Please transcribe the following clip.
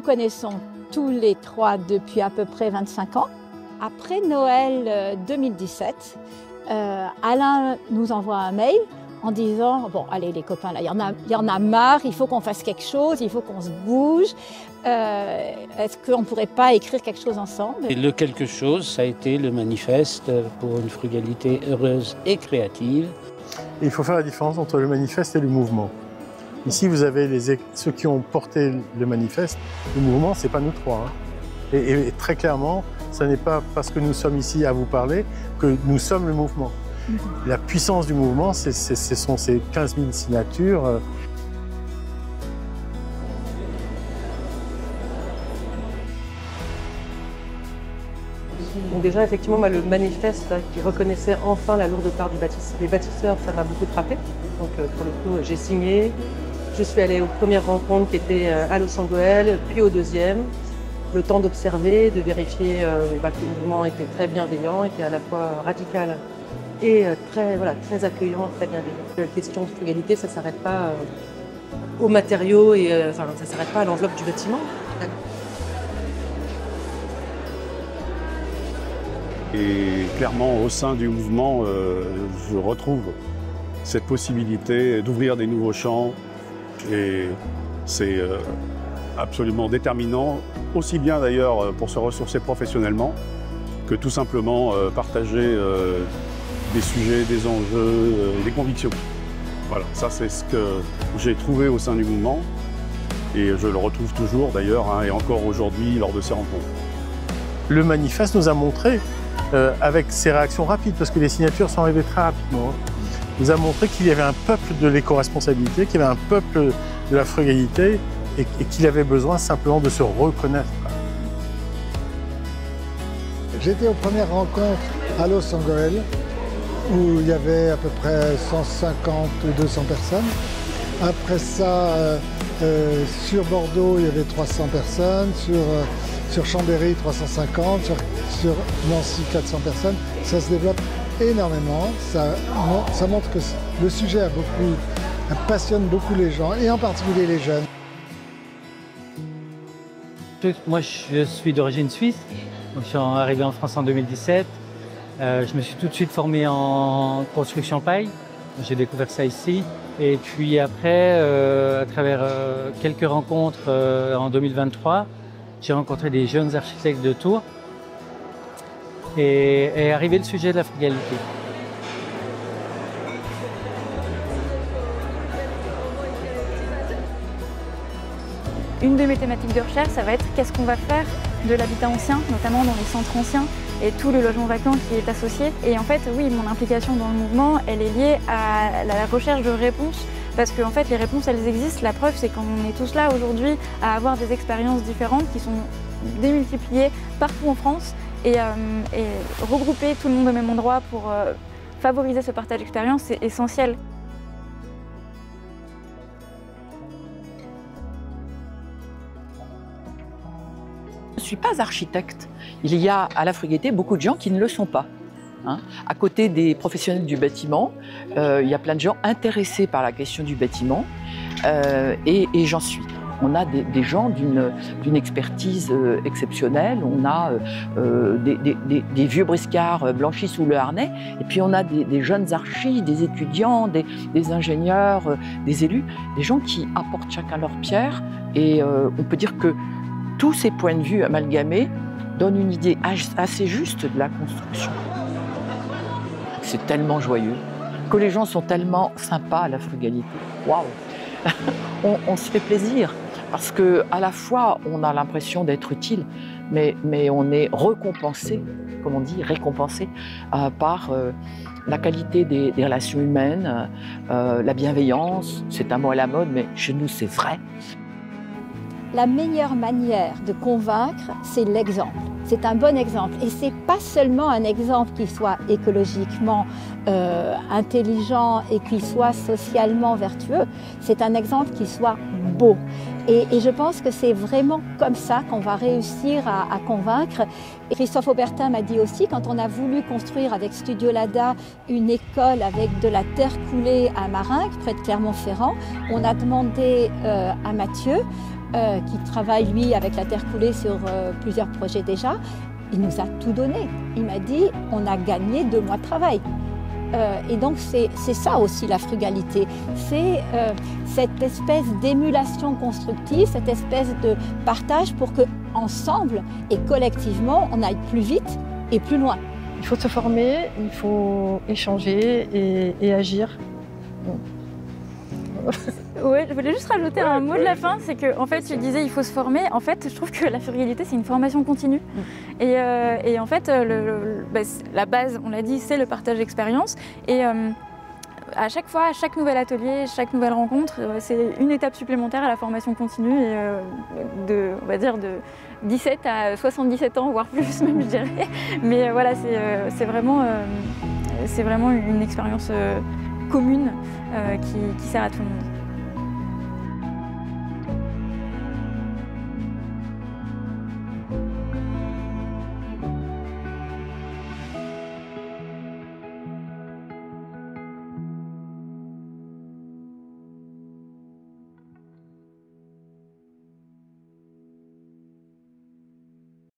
connaissons tous les trois depuis à peu près 25 ans. Après Noël 2017, Alain nous envoie un mail en disant « Bon, allez les copains, là, il y en a marre, il faut qu'on fasse quelque chose, il faut qu'on se bouge. Est-ce qu'on ne pourrait pas écrire quelque chose ensemble ?» Et le quelque chose, ça a été le manifeste pour une frugalité heureuse et créative. Et il faut faire la différence entre le manifeste et le mouvement. Ici, vous avez ceux qui ont porté le manifeste. Le mouvement, ce n'est pas nous trois. Hein. Et très clairement, ce n'est pas parce que nous sommes ici à vous parler que nous sommes le mouvement. La puissance du mouvement, ce sont ces 15 000 signatures. Donc déjà, effectivement, le manifeste qui reconnaissait enfin la lourde part des bâtisseurs, ça m'a beaucoup frappé. Donc pour le coup, j'ai signé. Je suis allée aux premières rencontres qui étaient à Los Angeles, puis aux deuxièmes. Le temps d'observer, de vérifier que le mouvement était très bienveillant, était à la fois radical et très accueillant, très bienveillant. La question de frugalité, ça ne s'arrête pas aux matériaux et ça ne s'arrête pas à l'enveloppe du bâtiment. Et clairement, au sein du mouvement, je retrouve cette possibilité d'ouvrir des nouveaux champs. Et c'est absolument déterminant, aussi bien d'ailleurs pour se ressourcer professionnellement que tout simplement partager des sujets, des enjeux, des convictions. Voilà, ça c'est ce que j'ai trouvé au sein du mouvement et je le retrouve toujours d'ailleurs, hein, et encore aujourd'hui lors de ces rencontres. Le manifeste nous a montré, avec ses réactions rapides, parce que les signatures sont arrivées très rapidement, nous a montré qu'il y avait un peuple de l'éco-responsabilité, qu'il y avait un peuple de la frugalité et qu'il avait besoin simplement de se reconnaître. J'étais aux premières rencontres à Los Angeles où il y avait à peu près 150 ou 200 personnes. Après ça, sur Bordeaux, il y avait 300 personnes, sur Chambéry, 350, sur Nancy, 400 personnes. Ça se développe énormément. Ça montre que le sujet passionne beaucoup les gens, et en particulier les jeunes. Moi, je suis d'origine suisse. Donc, je suis arrivé en France en 2017. Je me suis tout de suite formé en construction paille. J'ai découvert ça ici. Et puis après, à travers quelques rencontres en 2023, j'ai rencontré des jeunes architectes de Tours. Et est arrivé le sujet de la frugalité. Une de mes thématiques de recherche, ça va être qu'est-ce qu'on va faire de l'habitat ancien, notamment dans les centres anciens et tout le logement vacant qui est associé. Et en fait, oui, mon implication dans le mouvement, elle est liée à la recherche de réponses. Parce qu'en fait, les réponses, elles existent. La preuve, c'est qu'on est tous là aujourd'hui à avoir des expériences différentes qui sont démultipliées partout en France. Et regrouper tout le monde au même endroit pour favoriser ce partage d'expérience, c'est essentiel. Je ne suis pas architecte. Il y a à la frugalité beaucoup de gens qui ne le sont pas. Hein. À côté des professionnels du bâtiment, il y a plein de gens intéressés par la question du bâtiment et j'en suis. On a des gens d'une expertise exceptionnelle, on a des vieux briscards blanchis sous le harnais, et puis on a des jeunes archis, des étudiants, des ingénieurs, des élus, des gens qui apportent chacun leur pierre, et on peut dire que tous ces points de vue amalgamés donnent une idée assez juste de la construction. C'est tellement joyeux, que les gens sont tellement sympas à la frugalité. Waouh! On se fait plaisir. Parce qu'à la fois, on a l'impression d'être utile, mais on est récompensé, comme on dit, récompensé par la qualité des relations humaines, la bienveillance. C'est un mot à la mode, mais chez nous, c'est vrai. La meilleure manière de convaincre, c'est l'exemple. C'est un bon exemple. Et ce n'est pas seulement un exemple qui soit écologiquement intelligent et qui soit socialement vertueux, c'est un exemple qui soit beau. Et je pense que c'est vraiment comme ça qu'on va réussir à convaincre. Et Christophe Aubertin m'a dit aussi, quand on a voulu construire avec Studio Lada une école avec de la terre coulée à Maringues, près de Clermont-Ferrand, on a demandé à Mathieu qui travaille, lui, avec la terre coulée sur plusieurs projets déjà, il nous a tout donné. Il m'a dit, on a gagné 2 mois de travail. Et donc, c'est ça aussi la frugalité. C'est cette espèce d'émulation constructive, cette espèce de partage pour qu'ensemble et collectivement, on aille plus vite et plus loin. Il faut se former, il faut échanger et agir. Ouais, je voulais juste rajouter un mot de la fin, c'est que en fait, tu disais il faut se former. En fait, je trouve que la frugalité c'est une formation continue. Et en fait, la base, on l'a dit, c'est le partage d'expérience. Et à chaque fois, à chaque nouvel atelier, chaque nouvelle rencontre, c'est une étape supplémentaire à la formation continue. Et on va dire de 17 à 77 ans, voire plus même, je dirais. Mais voilà, c'est vraiment une expérience commune qui sert à tout le monde.